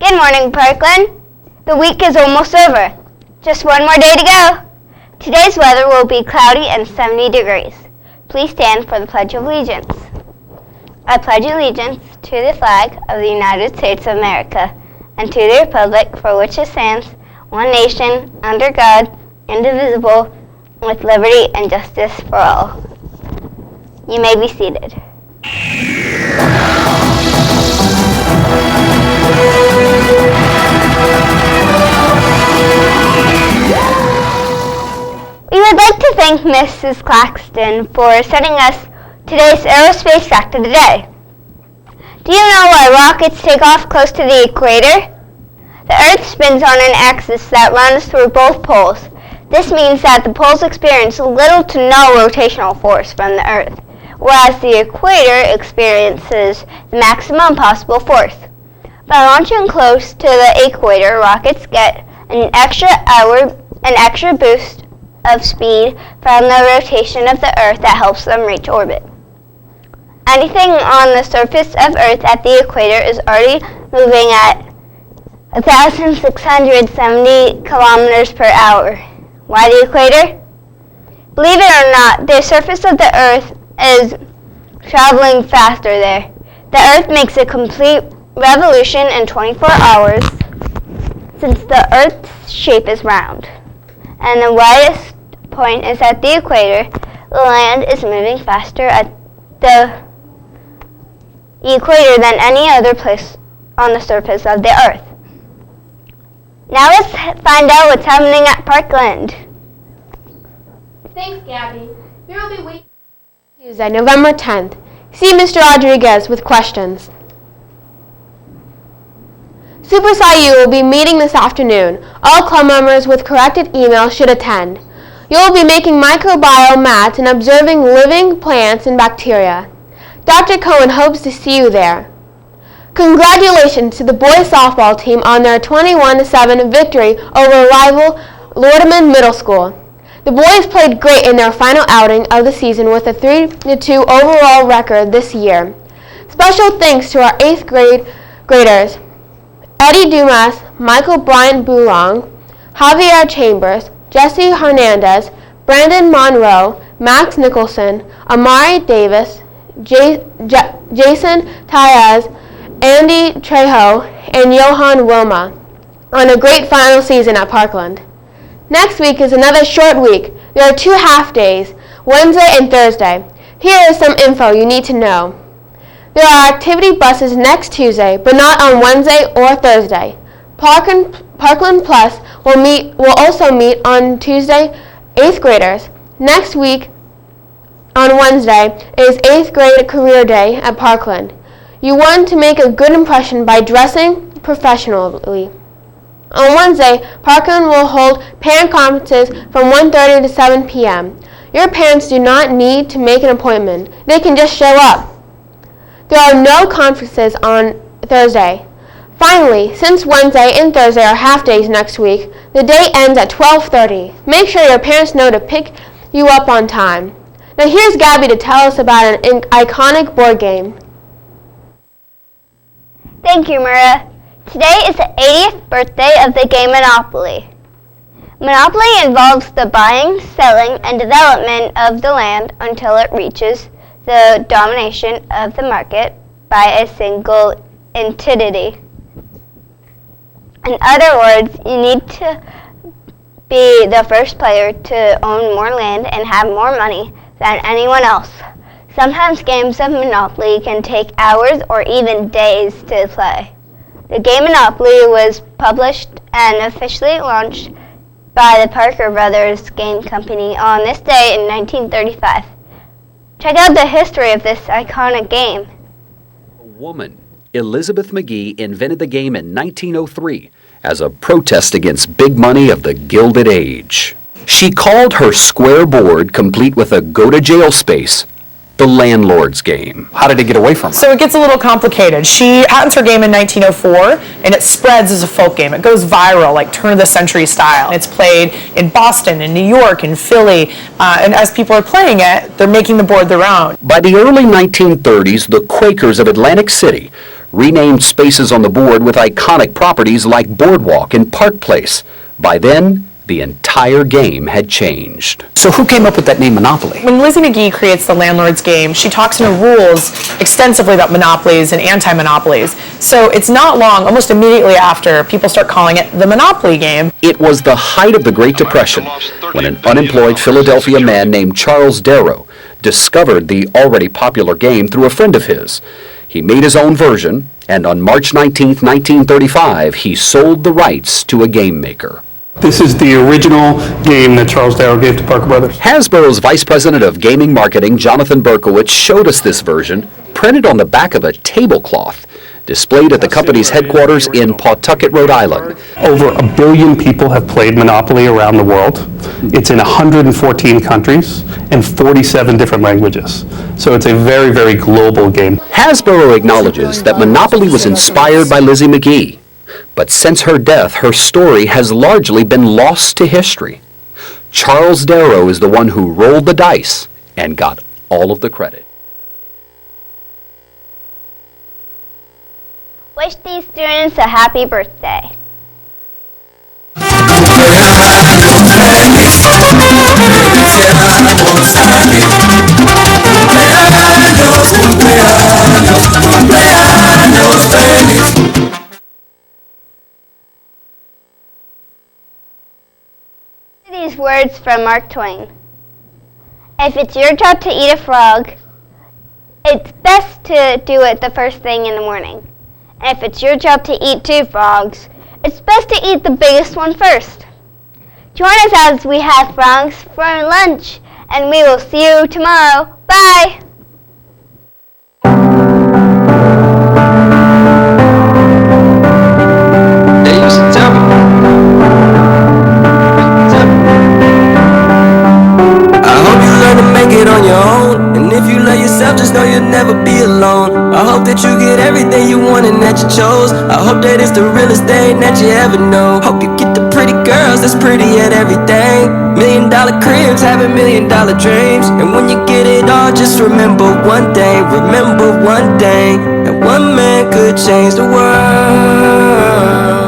Good morning, Parkland. The week is almost over. Just one more day to go. Today's weather will be cloudy and 70 degrees. Please stand for the Pledge of Allegiance. I pledge allegiance to the flag of the United States of America and to the republic for which it stands, one nation, under God, indivisible, with liberty and justice for all. You may be seated. We would like to thank Mrs. Claxton for sending us today's aerospace fact of the day. Do you know why rockets take off close to the equator? The Earth spins on an axis that runs through both poles. This means that the poles experience little to no rotational force from the Earth, whereas the equator experiences the maximum possible force. By launching close to the equator, rockets get an extra boost of speed from the rotation of the Earth that helps them reach orbit. Anything on the surface of Earth at the equator is already moving at 1,670 kilometers per hour. Why the equator? Believe it or not, the surface of the Earth is traveling faster there. The Earth makes a complete revolution in 24 hours since the Earth's shape is round. And the widest point is at the equator. The land is moving faster at the equator than any other place on the surface of the Earth. Now let's find out what's happening at Parkland. Thanks, Gabby. There will be waiting Tuesday, November 10th. See Mr. Rodriguez with questions. Super Sci-U will be meeting this afternoon. All club members with corrected email should attend. You will be making microbiome mats and observing living plants and bacteria. Dr. Cohen hopes to see you there. Congratulations to the boys softball team on their 21-7 victory over rival Lordeman Middle School. The boys played great in their final outing of the season with a 3-2 overall record this year. Special thanks to our 8th graders, Eddie Dumas, Michael Bryant Boulong, Javier Chambers, Jesse Hernandez, Brandon Monroe, Max Nicholson, Amari Davis, Jason Taez, Andy Trejo, and Johan Wilma on a great final season at Parkland. Next week is another short week. There are 2 half days, Wednesday and Thursday. Here is some info you need to know. There are activity buses next Tuesday, but not on Wednesday or Thursday. Parkland Plus will also meet on Tuesday, 8th graders. Next week, on Wednesday, is 8th grade career day at Parkland. You want to make a good impression by dressing professionally. On Wednesday, Parkland will hold parent conferences from 1:30 to 7 p.m. Your parents do not need to make an appointment. They can just show up. There are no conferences on Thursday. Finally, since Wednesday and Thursday are half days next week, the day ends at 12:30. Make sure your parents know to pick you up on time. Now here's Gabby to tell us about an iconic board game. Thank you, Maria. Today is the 80th birthday of the game Monopoly. Monopoly involves the buying, selling, and development of the land until it reaches the domination of the market by a single entity. In other words, you need to be the first player to own more land and have more money than anyone else. Sometimes games of Monopoly can take hours or even days to play. The game Monopoly was published and officially launched by the Parker Brothers Game Company on this day in 1935. Check out the history of this iconic game. A woman, Elizabeth McGee, invented the game in 1903 as a protest against big money of the Gilded Age. She called her square board, complete with a go-to-jail space, the landlord's game. How did it get away from her? So it gets a little complicated. She patents her game in 1904, and it spreads as a folk game. It goes viral, like turn-of-the-century style. It's played in Boston, in New York, in Philly, and as people are playing it, they're making the board their own. By the early 1930s, the Quakers of Atlantic City renamed spaces on the board with iconic properties like Boardwalk and Park Place. By then, the entire game had changed. So who came up with that name Monopoly? When Lizzie McGee creates the landlord's game, she talks in her rules extensively about monopolies and anti-monopolies. So it's not long, almost immediately after, people start calling it the Monopoly game. It was the height of the Great Depression when an unemployed Philadelphia man named Charles Darrow discovered the already popular game through a friend of his. He made his own version, and on March 19, 1935, he sold the rights to a game maker. This is the original game that Charles Darrow gave to Parker Brothers. Hasbro's Vice President of Gaming Marketing, Jonathan Berkowitz, showed us this version, printed on the back of a tablecloth, displayed at the company's headquarters in Pawtucket, Rhode Island. Over 1 billion people have played Monopoly around the world. It's in 114 countries and 47 different languages. So it's a very, very global game. Hasbro acknowledges that Monopoly was inspired by Lizzie McGee. But since her death, her story has largely been lost to history. Charles Darrow is the one who rolled the dice and got all of the credit. Wish these students a happy birthday. These words from Mark Twain. If it's your job to eat a frog, it's best to do it the first thing in the morning. And if it's your job to eat 2 frogs, it's best to eat the biggest one first. Join us as we have frogs for lunch, and we will see you tomorrow. Bye! They used to tell me. I hope you learn to make it on your own. And if you love yourself, just know you'll never be alone. I hope that you get everything you want and that you chose. I hope that it's the realest thing that you ever know. Hope you get the pretty girls that's pretty at everything. $1 million cribs, having $1 million dreams. And when you get it all, just remember one thing. Remember one thing. That one man could change the world.